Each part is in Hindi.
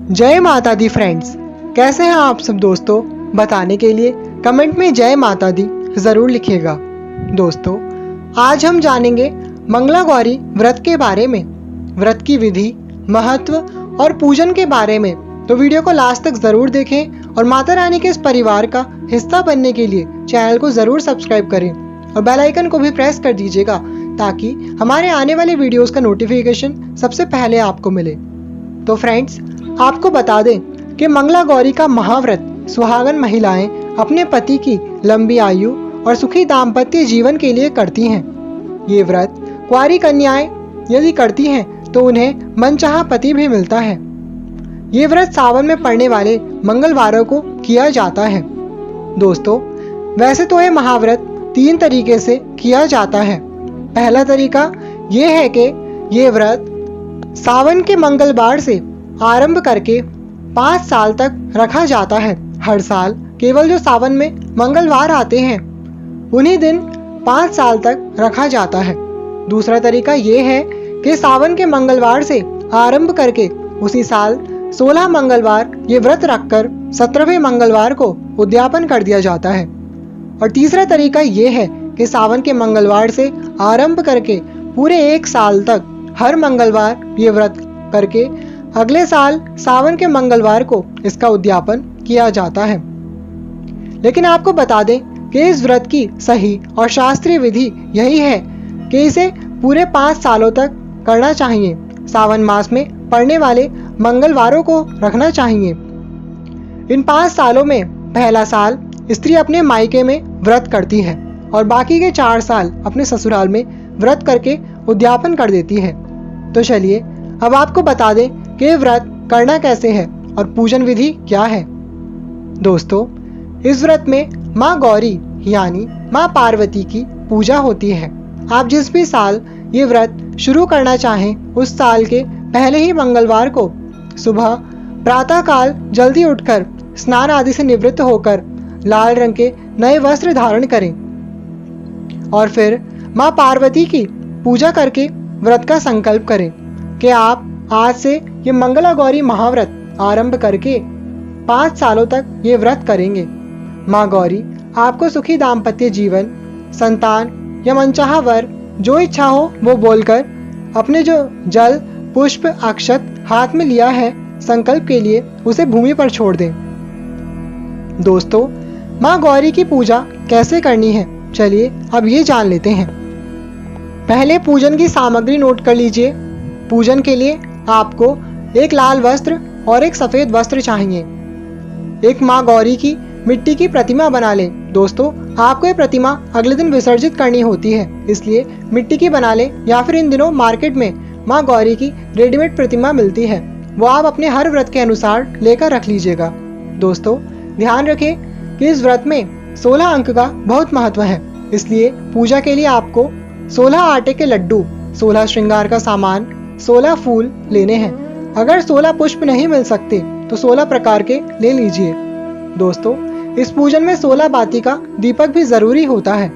जय माता दी फ्रेंड्स, कैसे हैं आप सब दोस्तों। बताने के लिए कमेंट में जय माता दी ज़रूर लिखिएगा। दोस्तों, आज हम जानेंगे मंगला गौरी व्रत के बारे में, व्रत की विधि, महत्व और पूजन के बारे में। तो वीडियो को लास्ट तक ज़रूर देखें और माता रानी के इस परिवार का हिस्सा बनने के लिए चैनल को ज़रूर सब्सक्राइब करें और बेल आइकन को भी प्रेस कर दीजिएगा ताकि हमारे आने वाले वीडियोस का नोटिफिकेशन सबसे पहले आपको मिले। तो फ्रेंड्स, आपको बता दें कि मंगला गौरी का महाव्रत सुहागन महिलाएं अपने पति की लंबी आयु और सुखी दाम्पत्य जीवन के लिए करती हैं। ये व्रत कुंवारी कन्याएं यदि करती हैं तो उन्हें मनचाहा पति भी मिलता है। ये व्रत सावन में पड़ने वाले मंगलवारों को किया जाता है। दोस्तों, वैसे तो ये महाव्रत 3 तरीके से किया जाता है। पहला तरीका ये है कि ये व्रत सावन के मंगलवार से आरंभ करके 5 साल तक रखा जाता है। हर साल केवल जो सावन में मंगलवार आते हैं उन्हीं दिन 5 साल तक रखा जाता है। दूसरा तरीका ये है कि सावन के मंगलवार से आरंभ करके उसी साल 16 मंगलवार ये व्रत रखकर 17वें मंगलवार को उद्यापन कर दिया जाता है। और तीसरा तरीका ये है कि सावन के मंगलवार से आरंभ करके पूरे 1 साल तक हर मंगलवार ये व्रत करके अगले साल सावन के मंगलवार को इसका उद्यापन किया जाता है। लेकिन आपको बता दें कि इस व्रत की सही और शास्त्रीय विधि यही है कि इसे पूरे 5 सालों तक करना चाहिए। सावन मास में पड़ने वाले मंगलवारों को रखना चाहिए। इन 5 सालों में पहला साल स्त्री अपने मायके में व्रत करती है और बाकी के 4 साल अपने ससुराल में व्रत करके उद्यापन कर देती है। तो चलिए अब आपको बता दें कि व्रत करना कैसे है और पूजन विधि क्या है। दोस्तों, इस व्रत में माँ गौरी यानी माँ पार्वती की पूजा होती है। आप जिस भी साल ये व्रत शुरू करना चाहें उस साल के पहले ही मंगलवार को सुबह प्रातः काल जल्दी उठकर स्नान आदि से निवृत्त होकर लाल रंग के नए वस्त्र धारण करें और फिर माँ पार्वती की पूजा करके व्रत का संकल्प करें कि आप आज से ये मंगला गौरी महाव्रत आरंभ करके 5 सालों तक ये व्रत करेंगे। माँ गौरी आपको सुखी दाम्पत्य जीवन, संतान या मनचाहा वर जो इच्छा हो वो बोलकर अपने जो जल, पुष्प, अक्षत हाथ में लिया है संकल्प के लिए उसे भूमि पर छोड़ दें। दोस्तों, माँ गौरी की पूजा कैसे करनी है, चलिए अब ये जान लेते हैं। पहले पूजन की सामग्री नोट कर लीजिए। पूजन के लिए आपको एक लाल वस्त्र और एक सफेद वस्त्र चाहिए। एक माँ गौरी की मिट्टी की प्रतिमा बना लें। दोस्तों, आपको ये प्रतिमा अगले दिन विसर्जित करनी होती है, इसलिए मिट्टी की बना लें या फिर इन दिनों मार्केट में माँ गौरी की रेडीमेड प्रतिमा मिलती है, वो आप अपने हर व्रत के अनुसार लेकर रख लीजिएगा। दोस्तों, ध्यान रखें कि इस व्रत में 16 अंक का बहुत महत्व है, इसलिए पूजा के लिए आपको 16 आटे के लड्डू, 16 श्रृंगार का सामान, 16 फूल लेने हैं। अगर 16 पुष्प नहीं मिल सकते तो 16 प्रकार के ले लीजिए। दोस्तों, इस पूजन में 16 बाती का दीपक भी जरूरी होता है।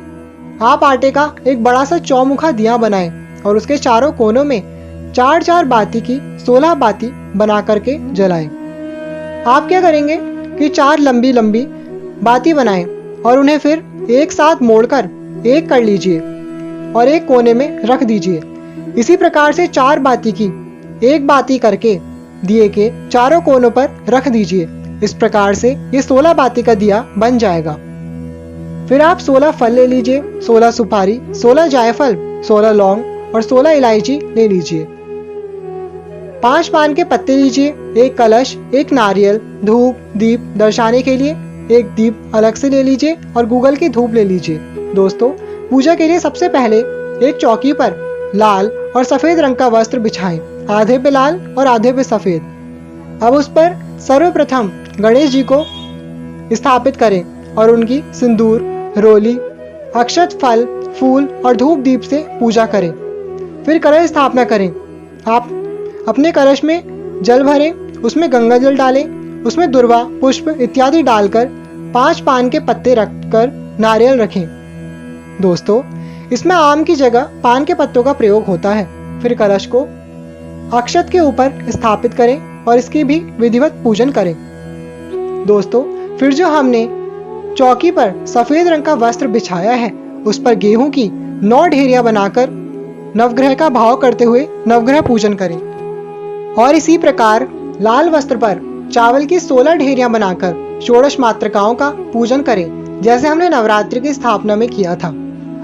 आप आटे का एक बड़ा सा चौमुखा दिया बनाएं और उसके चारों कोनों में 4-4 बाती की 16 बाती बना करके जलाएं। आप क्या करेंगे कि 4 लंबी लंबी बाती बनाएं और उन्हें फिर एक साथ मोड़कर एक कर लीजिए और एक कोने में रख दीजिए। इसी प्रकार से 4 बाती की एक बाती करके दिए के चारों कोनों पर रख दीजिए। इस प्रकार से ये 16 बाती का दिया बन जाएगा। फिर आप 16 फल ले लीजिए, 16 सुपारी, 16 जायफल, 16 लौंग और 16 इलायची ले लीजिए। 5 पान के पत्ते लीजिए, एक कलश, एक नारियल, धूप, दीप दर्शाने के लिए एक दीप अलग से ले लीजिए और गूगल की धूप ले लीजिए। दोस्तों, पूजा के लिए सबसे पहले एक चौकी पर लाल और सफेद रंग का वस्त्र बिछाएं, आधे पे लाल और आधे पे सफेद। अब उस पर सर्वप्रथम गणेश जी को स्थापित करें और उनकी सिंदूर, रोली, अक्षत, फल, फूल और धूप दीप से पूजा करें। फिर कलश स्थापना करें। आप अपने कलश में जल भरें, उसमें गंगा जल डालें, उसमें दुर्वा, पुष्प इत्यादि डालकर 5 पान के पत्ते रखकर नारियल रखें। दोस्तों, इसमें आम की जगह पान के पत्तों का प्रयोग होता है। फिर कलश को अक्षत के ऊपर स्थापित करें और इसकी भी विधिवत पूजन करें। दोस्तों, फिर जो हमने चौकी पर सफेद रंग का वस्त्र बिछाया है, उस पर गेहूं की 9 ढेरियां बनाकर नवग्रह का भाव करते हुए नवग्रह पूजन करें। और इसी प्रकार लाल वस्त्र पर चावल की 16 ढेरियां बनाकर षोडश मातृकाओं का पूजन करें, जैसे हमने नवरात्रि की स्थापना में किया था।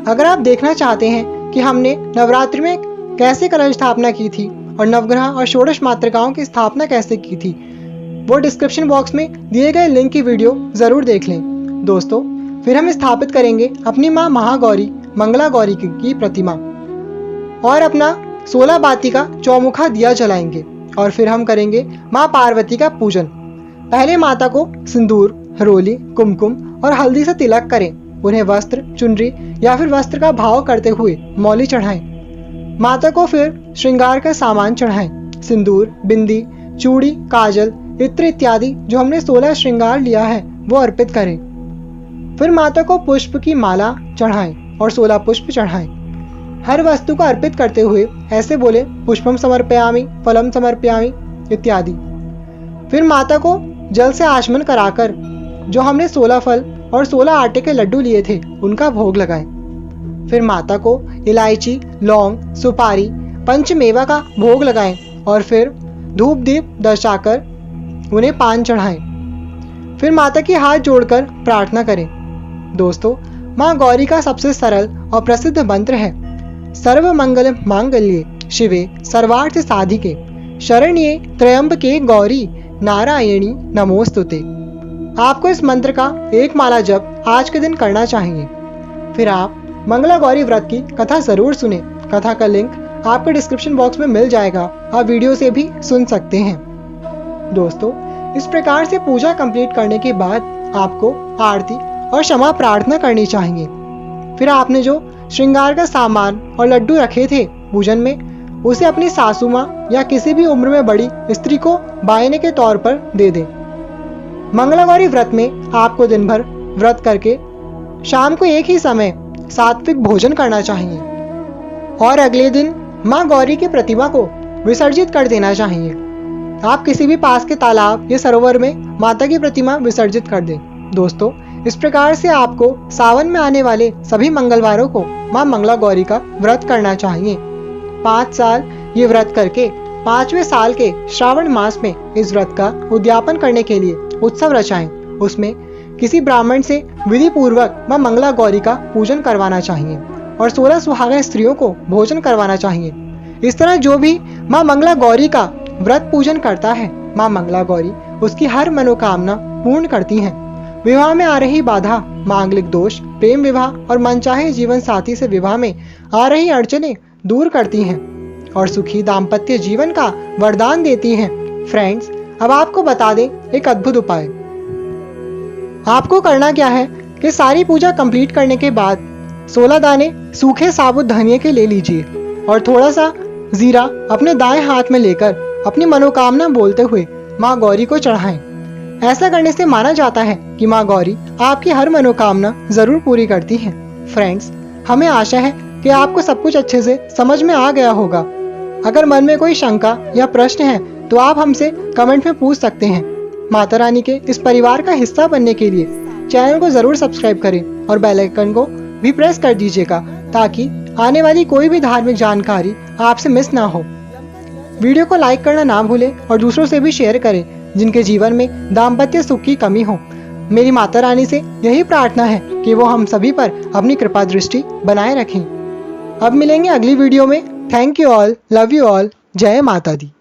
अगर आप देखना चाहते हैं कि हमने नवरात्रि में कैसे कलश स्थापना की थी और नवग्रह और षोडश मातृकाओं की स्थापना कैसे की थी, वो डिस्क्रिप्शन बॉक्स में दिए गए लिंक की वीडियो जरूर देख लें। दोस्तों, फिर हम स्थापित करेंगे अपनी माँ महागौरी मंगला गौरी की प्रतिमा और अपना 16 बाती का चौमुखा दिया जलाएंगे। और फिर हम करेंगे माँ पार्वती का पूजन। पहले माता को सिंदूर, हरोली, कुमकुम और हल्दी से तिलक करें। उन्हें वस्त्र, चुनरी या फिर वस्त्र का भाव करते हुए मौली चढ़ाएं। माता को फिर श्रृंगार का सामान चढ़ाएं। सिंदूर, बिंदी, चूड़ी, काजल, इत्र इत्यादि जो हमने 16 श्रृंगार लिया है वो अर्पित करें। फिर माता को पुष्प की माला चढ़ाएं और 16 पुष्प चढ़ाएं। हर वस्तु को अर्पित करते हुए ऐसे बोले, पुष्पम समर्पयामि, फलम समर्पयामि इत्यादि। फिर माता को जल से आचमन कराकर जो हमने 16 फल और 16 आटे के लड्डू लिए थे उनका भोग लगाएं। फिर माता को इलायची, लौंग, सुपारी, पंचमेवा का भोग लगाएं और फिर धूप दीप दर्शाकर उन्हें पान चढ़ाएं। फिर माता की हाथ जोड़कर प्रार्थना करें। दोस्तों, माँ गौरी का सबसे सरल और प्रसिद्ध मंत्र है, सर्व मंगल मांगल्ये शिवे सर्वार्थ साधिके शरण्ये त्र्यंबके गौरी नारायणी नमोस्तुते। आपको इस मंत्र का एक माला जप आज के दिन करना चाहिए। फिर आप मंगला गौरी व्रत की कथा जरूर सुने। कथा का लिंक आपको डिस्क्रिप्शन बॉक्स में मिल जाएगा। आप वीडियो से भी सुन सकते हैं। दोस्तों, इस प्रकार से पूजा कंप्लीट करने के बाद आपको आरती और क्षमा प्रार्थना करनी चाहिए। फिर आपने जो श्रृंगार का सामान और लड्डू रखे थे पूजन में, उसे अपनी सासू माँ या किसी भी उम्र में बड़ी स्त्री को बायने के तौर पर दे दें। मंगला गौरी व्रत में आपको दिन भर व्रत करके शाम को एक ही समय सात्विक भोजन करना चाहिए और अगले दिन माँ गौरी की प्रतिमा को विसर्जित कर देना चाहिए। आप किसी भी पास के तालाब या सरोवर में माता की प्रतिमा विसर्जित कर दें। दोस्तों, इस प्रकार से आपको सावन में आने वाले सभी मंगलवारों को माँ मंगला गौरी का व्रत करना चाहिए। 5 साल ये व्रत करके 5वें साल के श्रावण मास में इस व्रत का उद्यापन करने के लिए उत्सव रचाएं। उसमें किसी ब्राह्मण से विधि पूर्वक माँ मंगला गौरी का पूजन करवाना चाहिए और 16 सुहागा स्त्रियों को भोजन करवाना चाहिए। इस तरह जो भी माँ मंगला गौरी का व्रत पूजन करता है, माँ मंगला गौरी उसकी हर मनोकामना पूर्ण करती हैं। विवाह में आ रही बाधा, मांगलिक दोष, प्रेम विवाह और मनचाहे जीवन साथी से विवाह में आ रही अड़चनें दूर करती हैं और सुखी दाम्पत्य जीवन का वरदान देती हैं। फ्रेंड्स, अब आपको बता दें एक अद्भुत उपाय। आपको करना क्या है कि सारी पूजा कंप्लीट करने के बाद 16 दाने सूखे साबुत धनिया के ले लीजिए और थोड़ा सा जीरा अपने दाएं हाथ में लेकर अपनी मनोकामना बोलते हुए माँ गौरी को चढ़ाएं। ऐसा करने से माना जाता है कि माँ गौरी आपकी हर मनोकामना जरूर पूरी करती हैं। फ्रेंड्स, हमें आशा है कि आपको सब कुछ अच्छे से समझ में आ गया होगा। अगर मन में कोई शंका या प्रश्न है तो आप हमसे कमेंट में पूछ सकते हैं। माता रानी के इस परिवार का हिस्सा बनने के लिए चैनल को जरूर सब्सक्राइब करें और बेल आइकन को भी प्रेस कर दीजिएगा ताकि आने वाली कोई भी धार्मिक जानकारी आपसे मिस ना हो। वीडियो को लाइक करना ना भूलें और दूसरों से भी शेयर करें जिनके जीवन में दाम्पत्य सुख की कमी हो। मेरी माता रानी से यही प्रार्थना है कि वो हम सभी पर अपनी कृपा दृष्टि बनाए रखें। अब मिलेंगे अगली वीडियो में। Thank you all, love you all, जय माता दी।